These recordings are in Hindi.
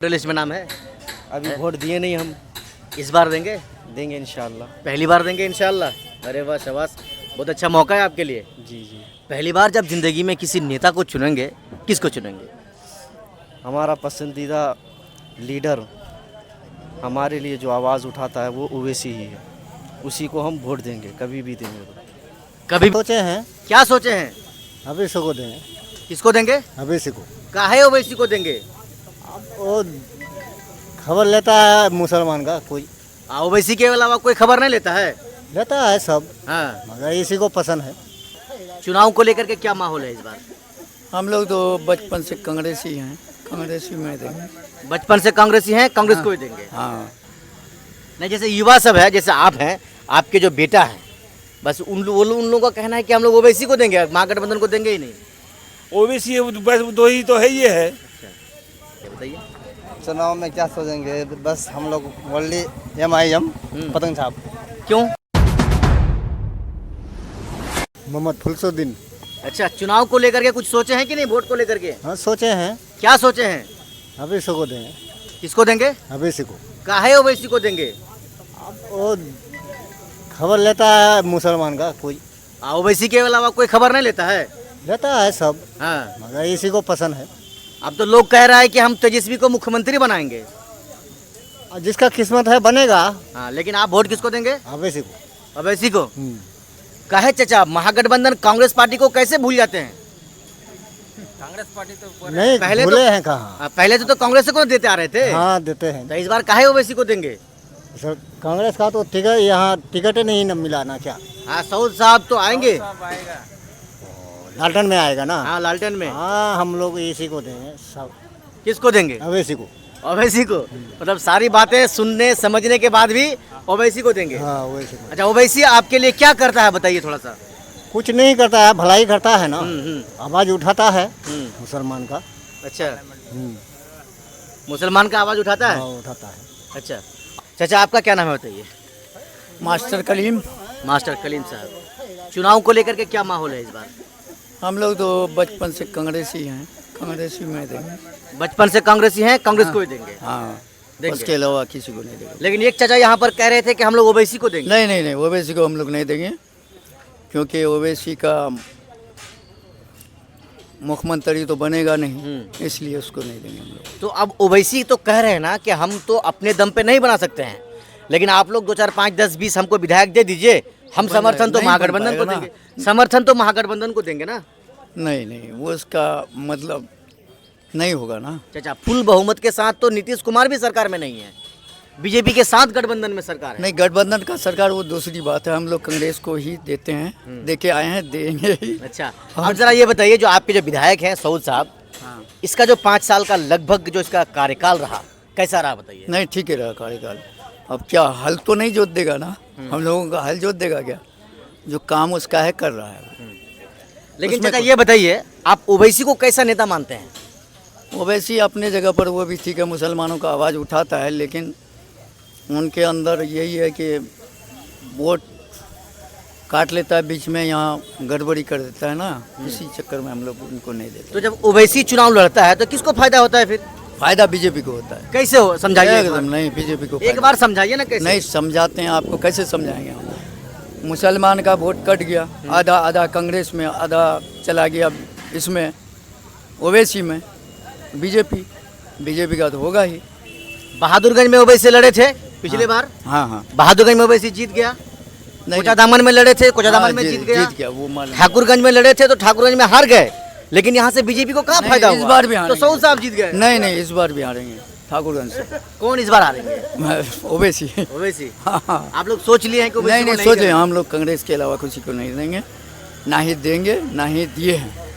लिस्ट में नाम है? अभी वोट दिए नहीं हम। इस बार देंगे? देंगे इंशाल्लाह। पहली बार देंगे इंशाल्लाह। अरे वाह, शाबाश, बहुत अच्छा मौका है आपके लिए। जी जी। पहली बार जब जिंदगी में किसी नेता को चुनेंगे, किसको चुनेंगे? हमारा पसंदीदा लीडर हमारे लिए जो आवाज़ उठाता है वो ओवैसी ही है, उसी को हम वोट देंगे, कभी भी देंगे। कभी सोचे हैं क्या सोचे हैं? अवैसी को देंगे। किसको देंगे? अवैसी को। काहे ओवैसी को देंगे? वो खबर लेता है मुसलमान का कोई, ओवैसी के अलावा कोई खबर नहीं लेता है? लेता है सब, हाँ। मगर इसी को पसंद है। चुनाव को लेकर के क्या माहौल है इस बार? हम लोग तो बचपन से कांग्रेसी हैं, कांग्रेसी में देंगे। बचपन से कांग्रेसी हैं, कांग्रेस को ही देंगे। हाँ, नहीं, जैसे युवा सब है, जैसे आप हैं, आपके जो बेटा है, बस उन लोगों का कहना है कि हम लोग ओवैसी को देंगे, महागठबंधन को देंगे ही नहीं। ओबीसी बस दो ही तो है, ये है। क्या बताइए? चुनाव में क्या सोचेंगे, बस हम लोग ओनली MIM पतंग छाप। क्यों? मोहम्मद फुलसुद्दीन। अच्छा, चुनाव को लेकर के कुछ सोचे हैं कि नहीं? वोट को लेकर के हाँ सोचे हैं, क्या सोचे हैं? अवैसी को देंगे। किसको देंगे? अवैसी को। काहे ओवैसी को देंगे? वो खबर लेता है मुसलमान का कोई, ओवैसी के अलावा कोई खबर नहीं लेता है? लेता है सब, हाँ। मगर इसी को पसंद है। अब तो लोग कह रहा है कि हम तेजस्वी को मुख्यमंत्री बनाएंगे। और जिसका किस्मत है बनेगा। हाँ, लेकिन आप वोट किसको देंगे? अवैसी को। ओवैसी को। काहे चाचा, महागठबंधन कांग्रेस पार्टी को कैसे भूल जाते हैं? नहीं पहले भूले तो- हैं कहाँ। पहले तो कांग्रेस को देते आ रहे थे। हाँ देते हैं। तो इस बार काहे ओवैसी को देंगे? सर कांग्रेस का तो टिकट यहाँ टिकट ही नहीं न मिला ना क्या। हाँ, सऊद साहब तो आएंगे। लालटन में आएगा ना। हाँ, लालटेन में। हाँ हम लोग इसी को देंगे सब, किसको देंगे? अवैसी को। ओवैसी को। मतलब सारी बातें सुनने समझने के बाद भी ओवैसी को देंगे। हाँ ओवैसी को। अच्छा, ओवैसी आपके लिए क्या करता है बताइए थोड़ा सा। कुछ नहीं करता है, भलाई करता है ना। हम्म। आवाज उठाता है हम्म। मुसलमान का। अच्छा, हम्म, मुसलमान का आवाज उठाता है। हाँ, उठाता है। अच्छा चाचा, आपका क्या नाम है बताइए? मास्टर कलीम। मास्टर कलीम साहब, चुनाव को लेकर के क्या माहौल है इस बार? हम लोग तो बचपन से कांग्रेसी हैं, कांग्रेसी में देंगे। बचपन से कांग्रेसी हैं, कांग्रेस को ही देंगे। हाँ, देंगे। उसके अलावा किसी को नहीं देंगे। लेकिन एक चाचा यहाँ पर कह रहे थे कि हम लोग ओवैसी को देंगे। नहीं नहीं नहीं, ओवैसी को हम लोग नहीं देंगे, क्योंकि ओवैसी का मुख्यमंत्री तो बनेगा नहीं, इसलिए उसको नहीं देंगे हम लोग। तो अब ओवैसी तो कह रहे हैं ना कि हम तो अपने दम पे नहीं बना सकते हैं, लेकिन आप लोग 2 4 5 10 20 हमको विधायक दे दीजिए, हम समर्थन तो नहीं महागठबंधन को बन पाएगा देंगे। समर्थन तो महागठबंधन को देंगे ना। नहीं नहीं, वो उसका मतलब नहीं होगा ना। चाचा, फुल बहुमत के साथ तो नीतीश कुमार भी सरकार में नहीं है, बीजेपी के साथ गठबंधन में सरकार है। नहीं, गठबंधन का सरकार वो दूसरी बात है, हम लोग कांग्रेस को ही देते हैं, दे के आए हैं, देंगे ही। अच्छा, अब जरा ये बताइए, जो आपके जो विधायक हैं सऊद साहब, हाँ। इसका जो 5 साल का लगभग जो इसका कार्यकाल रहा, कैसा रहा बताइए? नहीं, ठीक है रहा कार्यकाल। अब क्या हल तो नहीं जोत देगा ना, हम लोगों का हल जोत देगा क्या? जो काम उसका है कर रहा है। लेकिन उसमें चाचा ये बताइए, आप ओवैसी को कैसा नेता मानते हैं? ओवैसी अपने जगह पर वो भी ठीक है, मुसलमानों का आवाज़ उठाता है, लेकिन उनके अंदर यही है कि वोट काट लेता है बीच में, यहाँ गड़बड़ी कर देता है ना, इसी चक्कर में हम लोग उनको नहीं देते। तो जब ओवैसी चुनाव लड़ता है तो किसको फायदा होता है फिर? फायदा बीजेपी को होता है। कैसे हो, समझाइए एक बार। एकदम नहीं, बीजेपी को एक फायदा। बार समझाइए ना कैसे। नहीं समझाते हैं आपको, कैसे समझाएंगे हम? मुसलमान का वोट कट गया, आधा आधा कांग्रेस में, आधा चला गया इसमें ओवैसी में, बीजेपी का तो होगा ही। बहादुरगंज में ओवैसी लड़े थे पिछले बार, हाँ हाँ, बहादुरगंज में ओवैसी जीत गया। नहीं कोचादामन में लड़े थे, कोचादामन में जीत गया। वो मालूम। ठाकुरगंज में लड़े थे तो ठाकुरगंज में हार गए, लेकिन यहाँ से बीजेपी को कहाँ नहीं, फायदा इस हुआ? बार भी तो हारेंगे। सऊद साहब जीत गए। नहीं नहीं, इस बार भी हारेंगे ठाकुरगंज से। कौन इस बार हारेंगे? ओवैसी। ओवैसी। हाँ हाँ, आप लोग सोच लिए हैं कि ओवैसी नहीं को नहीं सोच करेंगे? हम लोग कांग्रेस के अलावा किसी को नहीं देंगे, ना ही देंगे, ना ही दिए हैं।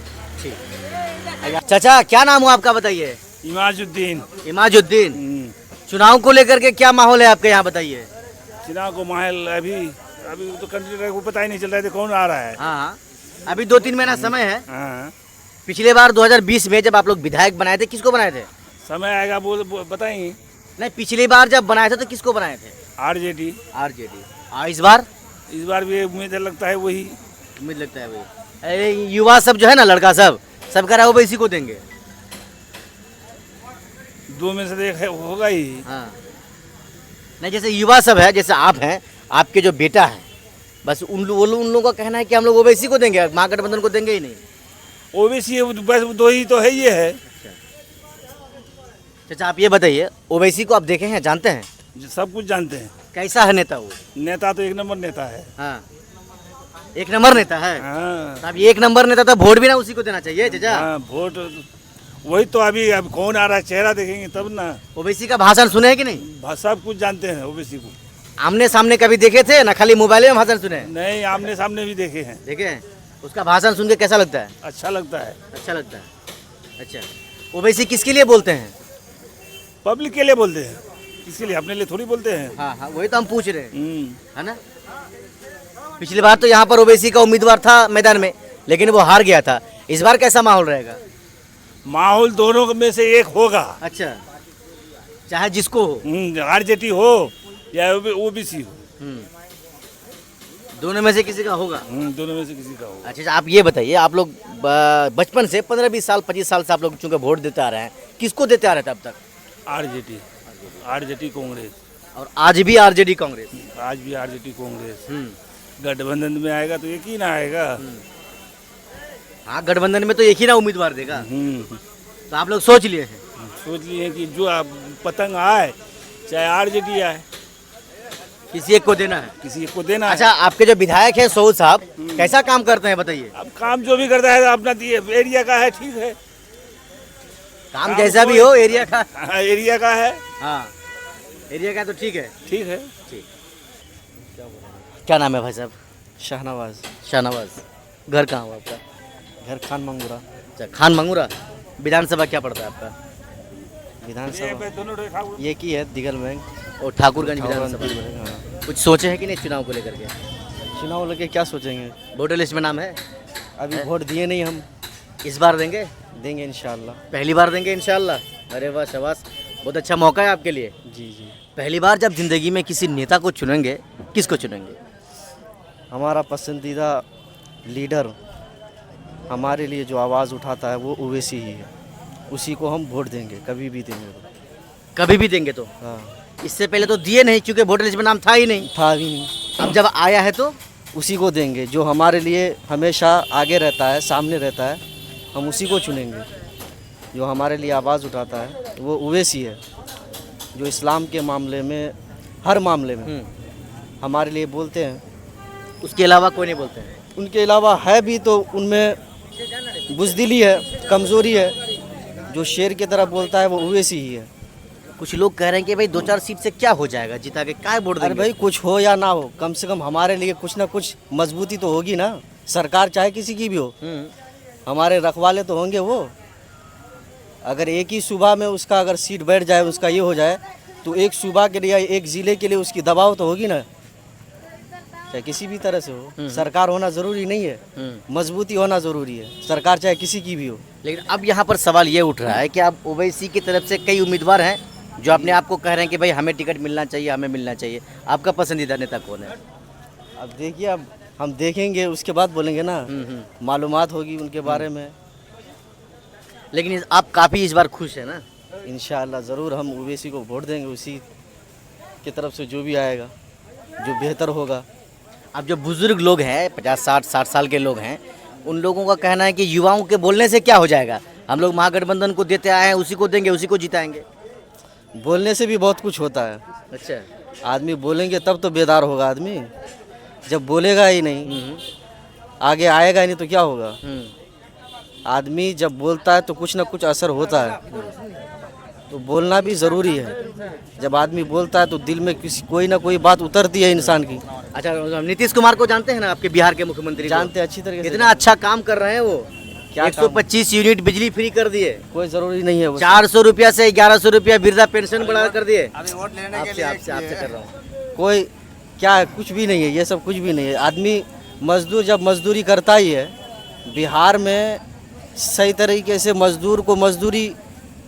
चाचा, क्या नाम हुआ आपका बताइए? इमाजुद्दीन। इमाजुद्दीन, चुनाव को लेकर के क्या माहौल है आपके यहाँ बताइए? चुनाव को माहौल अभी तो कैंडिडेट को पता ही नहीं चल रहा है कौन आ रहा है। हाँ, अभी 2-3 महीना समय है। हाँ, पिछले बार 2020 में जब आप लोग विधायक बनाए थे, किसको बनाए थे? समय आएगा बताएंगे। नहीं, पिछली बार जब बनाए थे तो किसको बनाए थे? आरजेडी। आरजेडी। इस बार भी उम्मीद लगता है वही। उम्मीद लगता है वही। अरे युवा सब जो है ना, लड़का सब कह रहा है ओवैसी को देंगे। दो में से एक होगा ही। हाँ नहीं, जैसे युवा सब है, जैसे आप हैं, आपके जो बेटा है, बस उन लोगों का कहना है कि हम लोग ओवैसी को देंगे, महागठबंधन को देंगे ही नहीं। ओबीसी बस दो ही तो है, ये है। चाचा आप ये बताइए, ओवैसी को आप देखे हैं, जानते हैं, सब कुछ जानते हैं। कैसा है नेता वो? नेता तो एक नंबर नेता है। हाँ एक नंबर नेता है। हाँ तो अब ये एक नंबर नेता था, वोट भी ना उसी को देना चाहिए चाचा। हाँ, वोट वही तो अभी अब कौन आ रहा है, चेहरा देखेंगे तब ना। ओवैसी का भाषण सुने हैं कि नहीं? सब कुछ जानते हैं ओबीसी को। आमने सामने कभी देखे थे ना, खाली मोबाइल में भाषण सुने हैं? नहीं, आमने सामने भी देखे हैं। देखे हैं? उसका भाषण सुन के कैसा लगता है? अच्छा लगता है। अच्छा लगता है। अच्छा, ओवैसी किसके लिए बोलते हैं? पब्लिक के लिए बोलते हैं, किसके लिए? अपने लिए थोड़ी बोलते हैं। हाँ हाँ वही तो हम पूछ रहे हैं, है ना। पिछली बार तो यहाँ पर ओवैसी का उम्मीदवार था मैदान में, लेकिन वो हार गया था। इस बार कैसा माहौल रहेगा? माहौल दोनों में से एक होगा। अच्छा, चाहे जिसको हो। आरजेडी हो या ओबीसी हो, दोनों में से किसी का होगा। दोनों में से किसी का होगा। अच्छा आप ये बताइए, आप लोग बचपन से 15-20 साल 25 साल से आप लोग चूंकि वोट देते आ रहे हैं, किसको देते आ रहे थे अब तक? आरजेडी कांग्रेस। और आज भी आरजेडी कांग्रेस? आज भी आरजेडी कांग्रेस। गठबंधन में आएगा तो एक ही ना आएगा। हाँ गठबंधन में तो एक ही ना उम्मीदवार देगा। तो आप लोग सोच लिए हैं? सोच लिए कि जो पतंग आए, चाहे आरजेडी आए, किसी एक को देना है। किसी एक को देना है। अच्छा आपके जो विधायक है सऊद साहब, कैसा काम करते हैं बताइए? अब काम जो भी करता है अपना एरिया का है, ठीक है। काम जैसा भी हो एरिया का। हाँ, एरिया का है। हाँ एरिया का तो ठीक है। ठीक है। क्या नाम है भाई साहब? शाहनवाज। शाहनवाज। घर कहाँ हुआ आपका? घर खान मंगूरा। अच्छा खान मंगूरा। विधानसभा क्या पड़ता है आपका? विधानसभा ये की है दिगल बैंक और ठाकुरगंज विधानसभा। हाँ। कुछ सोचे हैं कि नहीं चुनाव को लेकर के? चुनाव लेके क्या सोचेंगे, वोटर लिस्ट में नाम है? अभी वोट दिए नहीं हम, इस बार देंगे? देंगे इंशाल्लाह। पहली बार देंगे इंशाल्लाह। अरे वाह शाबाश, बहुत अच्छा मौका है आपके लिए। जी जी। पहली बार जब जिंदगी में किसी नेता को चुनेंगे, किसको चुनेंगे? हमारा पसंदीदा लीडर, हमारे लिए जो आवाज़ उठाता है वो ओवैसी ही है, उसी को हम वोट देंगे, कभी भी देंगे तो। कभी भी देंगे तो? हाँ। इससे पहले तो दिए नहीं, क्योंकि वोटर लिस्ट में नाम था ही नहीं। था भी नहीं। अब जब आया है तो उसी को देंगे, जो हमारे लिए हमेशा आगे रहता है, सामने रहता है, हम उसी को चुनेंगे। जो हमारे लिए आवाज़ उठाता है वो ओवैसी है, जो इस्लाम के मामले में, हर मामले में हमारे लिए बोलते हैं। उसके अलावा कोई नहीं बोलते हैं? उनके अलावा है भी तो उनमें बुज़दिली है, कमज़ोरी है। जो शेर की तरह बोलता है वो ओवैसी ही है। कुछ लोग कह रहे हैं कि भाई 2-4 सीट से क्या हो जाएगा, जिता के क्या वोट अरे देंगे? भाई कुछ हो या ना हो, कम से कम हमारे लिए कुछ ना कुछ मजबूती तो होगी ना। सरकार चाहे किसी की भी हो, हमारे रखवाले तो होंगे वो। अगर एक ही सूबा में उसका अगर सीट बैठ जाए, उसका ये हो जाए, तो एक सूबा के लिए, एक ज़िले के लिए उसकी दबाव तो होगी ना, चाहे किसी भी तरह से हो। सरकार होना ज़रूरी नहीं है, मजबूती होना ज़रूरी है, सरकार चाहे किसी की भी हो। लेकिन अब यहाँ पर सवाल ये उठ रहा है कि अब ओवैसी की तरफ से कई उम्मीदवार हैं जो अपने आप को कह रहे हैं कि भाई हमें टिकट मिलना चाहिए, हमें मिलना चाहिए। आपका पसंदीदा नेता कौन है? अब देखिए, अब हम देखेंगे उसके बाद बोलेंगे ना, मालूमात होगी उनके बारे में। लेकिन आप काफ़ी इस बार खुश हैं ना? इंशाअल्लाह ज़रूर हम ओवैसी को वोट देंगे, उसी की तरफ से जो भी आएगा, जो बेहतर होगा। अब जो बुजुर्ग लोग हैं, 50-60 साल के लोग हैं, उन लोगों का कहना है कि युवाओं के बोलने से क्या हो जाएगा, हम लोग महागठबंधन को देते आए हैं, उसी को देंगे, उसी को जिताएंगे। बोलने से भी बहुत कुछ होता है। अच्छा, आदमी बोलेंगे तब तो बेदार होगा आदमी, जब बोलेगा ही नहीं, आगे आएगा ही नहीं तो क्या होगा। आदमी जब बोलता है तो कुछ ना कुछ असर होता है, तो बोलना भी ज़रूरी है। जब आदमी बोलता है तो दिल में कोई ना कोई बात उतरती है इंसान की। अच्छा नीतीश कुमार को जानते हैं ना, आपके बिहार के मुख्यमंत्री? जानते हैं अच्छी तरीके से। कितना अच्छा काम कर रहे हैं वो। क्या 125 यूनिट बिजली फ्री कर दिए, कोई ज़रूरी नहीं है वो। 400 रुपया से 1100 रुपया वृद्धा पेंशन बढ़ा कर दिए। आपसे कर रहा हूँ। कोई क्या है, कुछ भी नहीं है, ये सब कुछ भी नहीं है। आदमी मजदूर जब मजदूरी करता ही है, बिहार में सही तरीके से मजदूर को मजदूरी,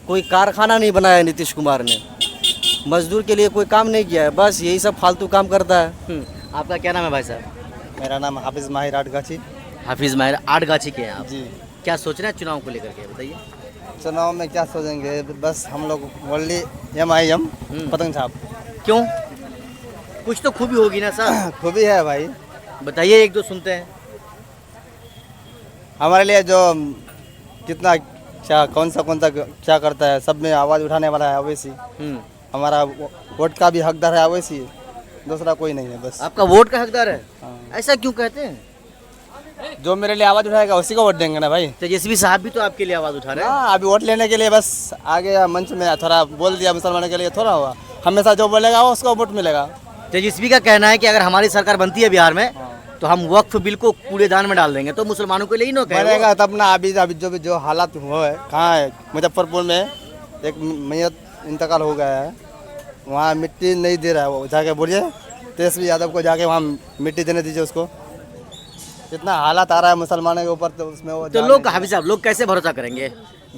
कोई कारखाना नहीं बनाया है नीतीश कुमार ने, मजदूर के लिए कोई काम नहीं किया है, बस यही सब फालतू काम करता है। आपका क्या नाम है भाई साहब? मेरा नाम हाफिज़ माहिर आटगाछी। हाफिज़ माहिर आटगाछी के हैं आप? जी। क्या सोच रहे हैं चुनाव को लेकर के, बताइए। चुनाव में क्या सोचेंगे, बस हम लोग ओनली MIM पतंग छाप। क्यों? कुछ तो खूबी होगी ना सर, खूबी है भाई बताइए एक दो सुनते हैं। हमारे लिए, जो कितना क्या कौन सा क्या करता है, सब में आवाज़ उठाने वाला है अवैसी। हमारा वोट का भी हकदार है अवैसी, दूसरा कोई नहीं है बस। आपका वोट का हकदार है? हाँ। ऐसा क्यों कहते हैं? जो मेरे लिए आवाज़ उठाएगा उसी को वोट देंगे ना भाई। तेजस्वी साहब भी तो आपके लिए आवाज उठा रहे हैं। हाँ, अभी वोट लेने के लिए बस आगे मंच में थोड़ा बोल दिया, मुसलमानों के लिए थोड़ा हुआ। हमेशा जो बोलेगा उसको वोट मिलेगा। तेजस्वी का कहना है कि अगर हमारी सरकार बनती है बिहार में तो हम वक्फ बिल को कूड़ेदान में डाल देंगे, तो मुसलमानों के लिए ही ना कहेगा। बनेगा तब ना। अभी जो हालात हुआ है, कहाँ है, मुजफ्फरपुर में एक मैयत इंतकाल हो गया है, वहाँ मिट्टी नहीं दे रहा है। वो जाके बोलिए तेजस्वी यादव को, जाके वहाँ मिट्टी देने दीजिए उसको। इतना हालात आ रहा है मुसलमानों के ऊपर, तो उसमें वो तो लोग हाफिज साहब, लोग कैसे भरोसा करेंगे?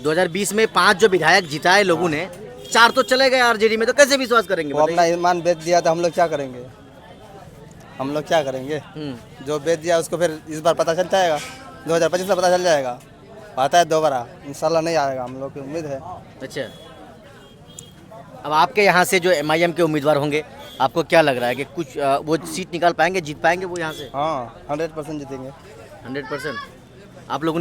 2020 में 5 जो विधायक जिताए लोगों ने, 4 तो चले गए आरजेडी में, तो कैसे विश्वास करेंगे? वो अपना ईमान बेच दिया, तो हम लोग क्या करेंगे? हम लोग क्या करेंगे? जो बेच दिया उसको फिर इस बार पता चल जाएगा, 2025 में पता चल जाएगा। आता है दोबारा, इंशाल्लाह नहीं आएगा, हम लोग की उम्मीद है। अच्छा, अब आपके यहाँ से जो MIM के उम्मीदवार होंगे, आपको क्या लग रहा है कि कुछ वो सीट निकाल पाएंगे, जीत पाएंगे वो यहाँ से? हाँ, 100% जीतेंगे। 100%। आप लोगों ने